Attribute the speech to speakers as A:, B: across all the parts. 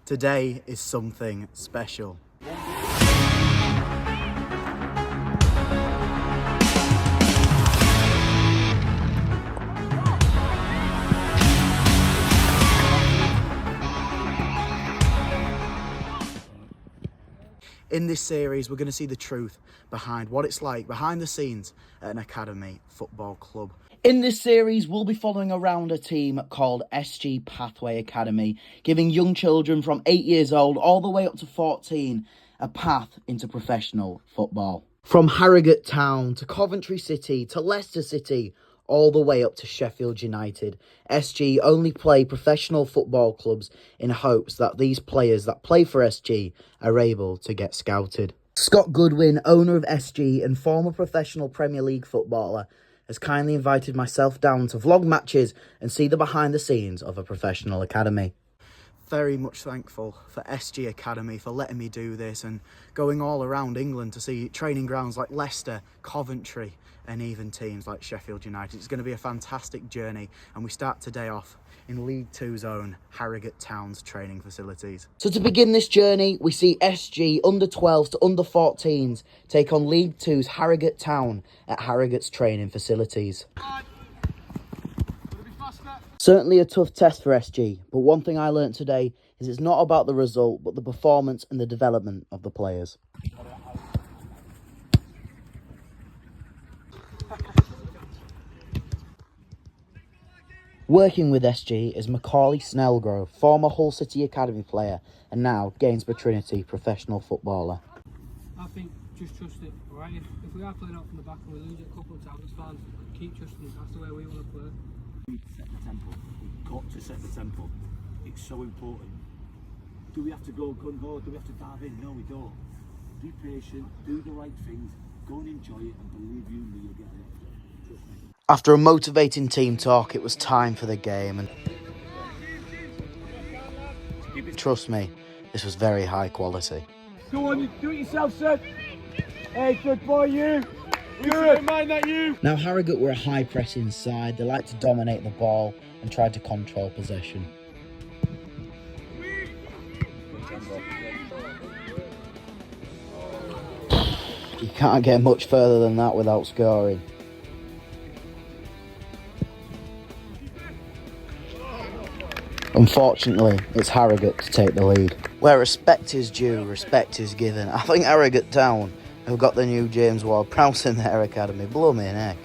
A: Today is something special. In this series, we're going to see the truth behind what it's like behind the scenes at an academy football club. In this series, we'll be following around a team called SG Pathway Academy, giving young children from 8 years old all the way up to 14 a path into professional football. From Harrogate Town to Coventry City to Leicester City, all the way up to Sheffield United, SG only play professional football clubs in hopes that these players that play for SG are able to get scouted. Scott Goodwin, owner of SG and former professional Premier League footballer, has kindly invited myself down to vlog matches and see the behind the scenes of a professional academy. Very much thankful for SG Academy for letting me do this and going all around England to see training grounds like Leicester, Coventry and even teams like Sheffield United. It's going to be a fantastic journey, and we start today off in League Two's own Harrogate Town's training facilities. So to begin this journey, we see SG under 12s to under 14s take on League Two's Harrogate Town at Harrogate's training facilities. Certainly a tough test for SG, but one thing I learnt today is it's not about the result, but the performance and the development of the players. Working with SG is Macaulay Snellgrove, former Hull City Academy player and now Gainsborough Trinity professional footballer.
B: I think just trust it, alright? If we are playing out from the back and we lose it a couple of times, it's fine. Keep trusting it, that's the way we want to play.
C: We need to set the tempo. We've got to set the tempo. It's so important. Do we have to go gung-ho? Do we have to dive in? No, we don't. Be patient, do the right things, go and enjoy it, and believe you me, you'll get it. Trust me.
A: After a motivating team talk, it was time for the game, and trust me, this was very high quality.
C: Go on, do it yourself, son. Hey, good boy, you. Good. Mind that you.
A: Now Harrogate were a high pressing side. They like to dominate the ball and try to control possession. You can't get much further than that without scoring. Unfortunately, it's Harrogate to take the lead. Where respect is due, respect is given. I think Harrogate Town have got the new James Ward-Prowse in their academy. Blow me an egg.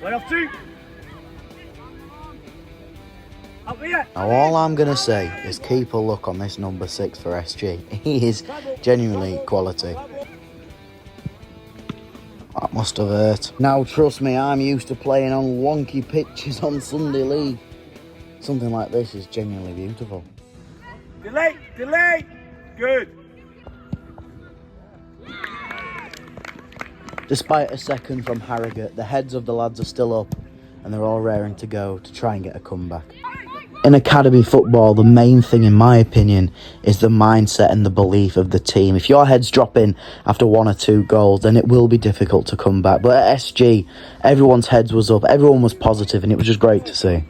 C: Way off two. Up here.
A: Now all I'm going to say is keep a look on this number 6 for SG. He is genuinely quality. That must have hurt. Now trust me, I'm used to playing on wonky pitches on Sunday League. Something like this is genuinely beautiful.
C: Delay, delay. Good.
A: Despite a second from Harrogate, the heads of the lads are still up and they're all raring to go to try and get a comeback. In academy football, the main thing, in my opinion, is the mindset and the belief of the team. If your head's dropping after 1 or 2 goals, then it will be difficult to come back. But at SG, everyone's heads was up, everyone was positive, and it was just great to see.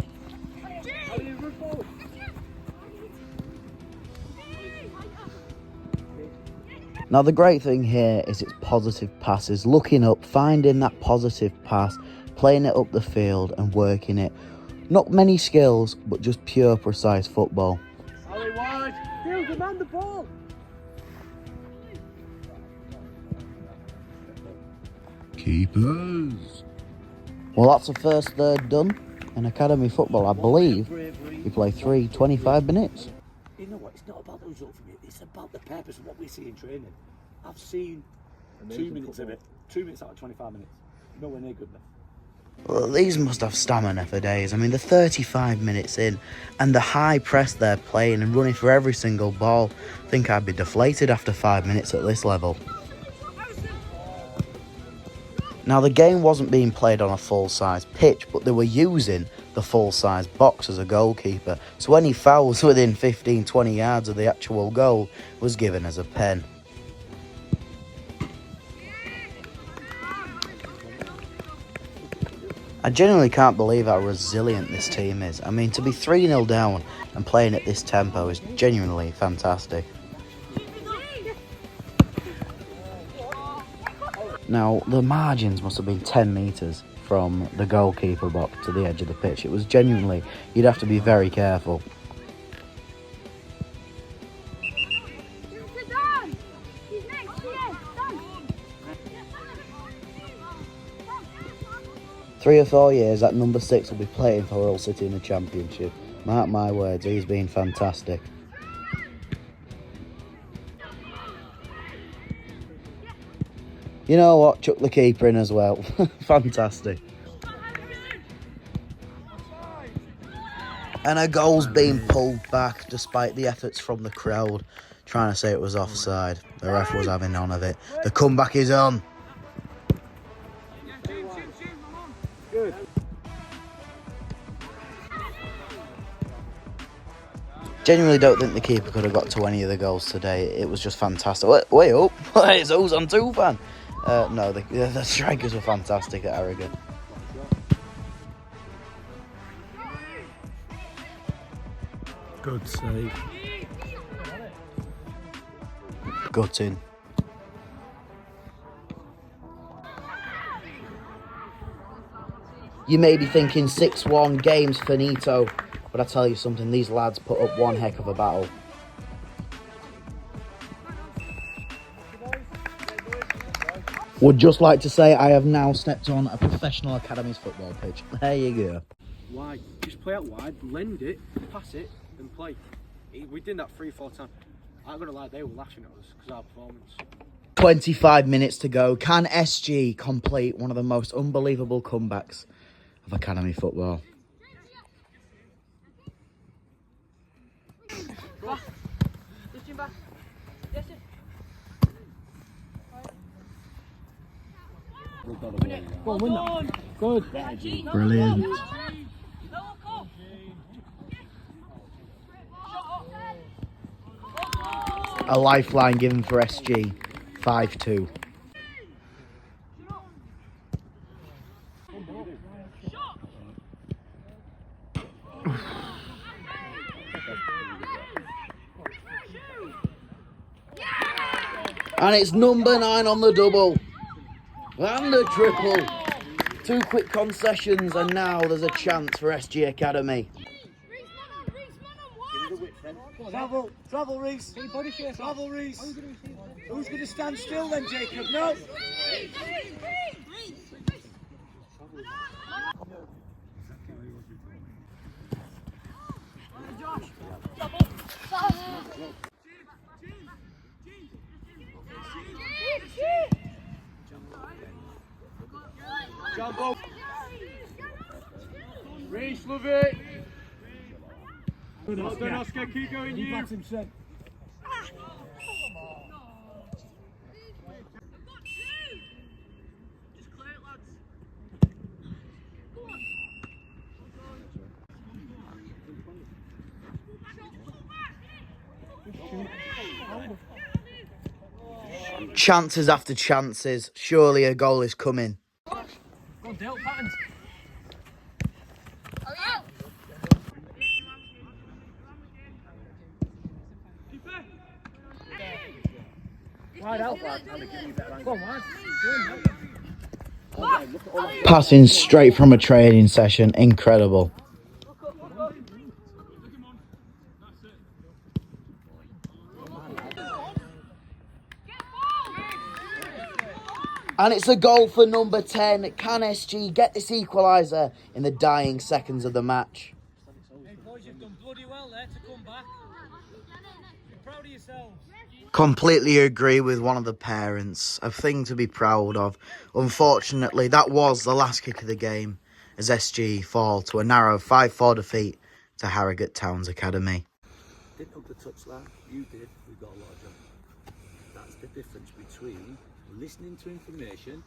A: Now the great thing here is it's positive passes, looking up, finding that positive pass, playing it up the field and working it. Not many skills, but just pure precise football.
C: Ali wide. Still demand the ball.
A: Keepers. Well, that's the first third done. In academy football, I believe you play 25 minutes.
C: You know what? It's not about the result for me. It's about the purpose of what we see in training. I've seen 2 minutes of it. 2 minutes out of 25 minutes. Nowhere near good enough.
A: Well, these must have stamina for days. I mean, they're 35 minutes in, and the high press they're playing and running for every single ball. I think I'd be deflated after 5 minutes at this level. Now, the game wasn't being played on a full-size pitch, but they were using the full-size box as a goalkeeper, so any fouls within 15-20 yards of the actual goal was given as a pen. I genuinely can't believe how resilient this team is. I mean, to be 3-0 down and playing at this tempo is genuinely fantastic. Now, the margins must have been 10 metres from the goalkeeper box to the edge of the pitch. It was genuinely, you'd have to be very careful. Three or 4 years, that number 6 will be playing for Hull City in the Championship. Mark my words, he's been fantastic. You know what? Chuck the keeper in as well. Fantastic. And a goal's being pulled back despite the efforts from the crowd trying to say it was offside. The ref was having none of it. The comeback is on.
C: Good.
A: Genuinely don't think the keeper could have got to any of the goals today. It was just fantastic. Wait up. It's O's on 2 fan. No, the strikers were fantastic at Harrogate.
C: Good save.
A: Gutting. You may be thinking 6-1, game's finito, but I tell you something, these lads put up one heck of a battle. Would just like to say I have now stepped on a professional academy's football pitch. There you go.
B: Wide. Just play out wide, lend it, pass it, and play. We did that 3-4 times. I'm going to lie, they were laughing at us because of our performance.
A: 25 minutes to go. Can SG complete one of the most unbelievable comebacks of academy football?
B: Go on, win that. Good.
A: Brilliant. A lifeline given for SG. 5-2. And it's number 9 on the double. And the triple. 2 quick concessions, and now there's a chance for SG Academy.
C: Travel, Reese. Travel, Reese. Who's going to stand still then, Jacob? No.
B: Jumbo. Reese, love it. Well done, Oscar. Keep going, you.
A: Chances after chances. Surely a goal is coming.
B: Go on, Dale, patterns. Wide out, lad. Go on, wide.
A: Passing straight from a training session. Incredible. And it's a goal for number 10. Can SG get this equaliser in the dying seconds of the match?
B: Hey boys, you've done bloody well there to come back. Be proud of yourselves.
A: Completely agree with one of the parents. A thing to be proud of. Unfortunately, that was the last kick of the game as SG fall to a narrow 5-4 defeat to Harrogate Town's Academy.
C: Didn't up the touchline. You did. We got a lot of job. That's the difference between listening to information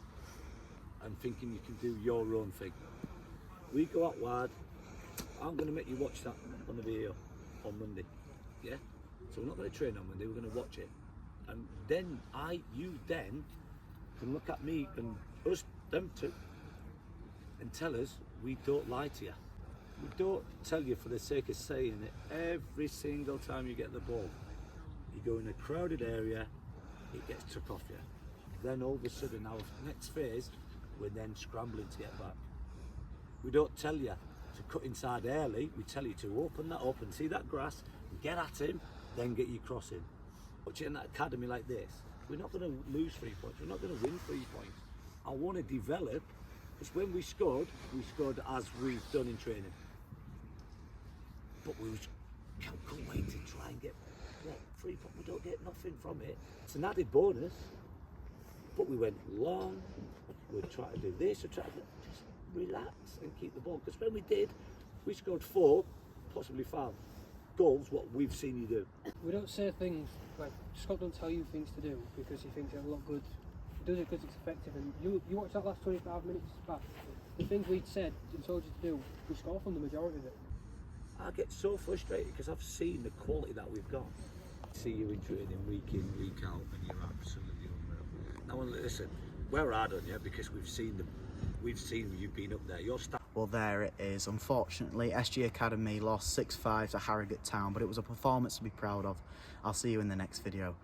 C: and thinking you can do your own thing. We go out wide. I'm going to make you watch that on the video on Monday. Yeah? So we're not going to train on Monday, we're going to watch it. And then you then can look at me and us, them two, and tell us we don't lie to you. We don't tell you for the sake of saying it. Every single time you get the ball, you go in a crowded area, it gets took off you. Then all of a sudden, our next phase, we're then scrambling to get back. We don't tell you to cut inside early, we tell you to open that up and see that grass, get at him, then get you crossing. But in that academy like this, we're not going to lose 3 points, we're not going to win 3 points. I want to develop, because when we scored as we've done in training. But we can't wait to try and get 3 points, we don't get nothing from it. It's an added bonus, but we went long, we'll try to do this, we'll try to just relax and keep the ball. Because when we did, we scored 4, possibly 5 goals, what we've seen you do.
B: We don't say things like Scott don't tell you things to do because he thinks it'll look good. He does it because it's effective. And you watch that last 25 minutes back. The things we'd said and told you to do, we score from the majority of it.
C: I get so frustrated because I've seen the quality that we've got. See you in training week in, week out, and you're absolutely unreal. Now listen, we're hard on you because we've seen you been up there. Your staff.
A: Well, there it is. Unfortunately, SG Academy lost 6-5 to Harrogate Town, but it was a performance to be proud of. I'll see you in the next video.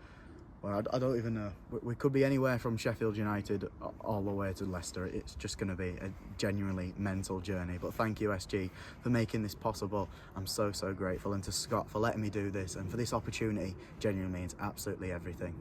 A: Well, I don't even know. We could be anywhere from Sheffield United all the way to Leicester. It's just going to be a genuinely mental journey. But thank you, SG, for making this possible. I'm so, so grateful. And to Scott for letting me do this. And for this opportunity, genuinely means absolutely everything.